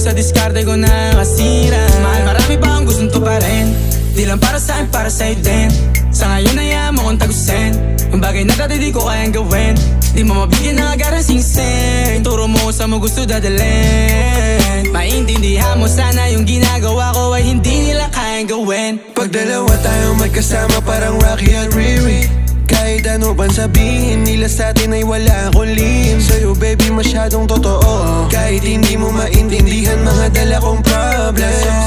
sa diskarte ko na kasira. Mahal, marami pa akong gustong tuparin. Di lang para sa'kin, para sa'yo din. Sa ngayon ayaw mo kong tagusin ang bagay na dati di ko kayang gawin. Di mo mabigyan ng agarang singsing. Turo mo kung saan mo gusto dadalhin. Maintindihan mo sana yung ginagawa ko ay hindi nila kayang gawin. Pag dalawa tayong magkasama parang Rocky at Riri. Kahit ano pang sabihin nila sa'tin ay wala akong lihim. Sa'yo baby masyadong totoo. Kahit hindi mo maintindihan mga dala kong problem.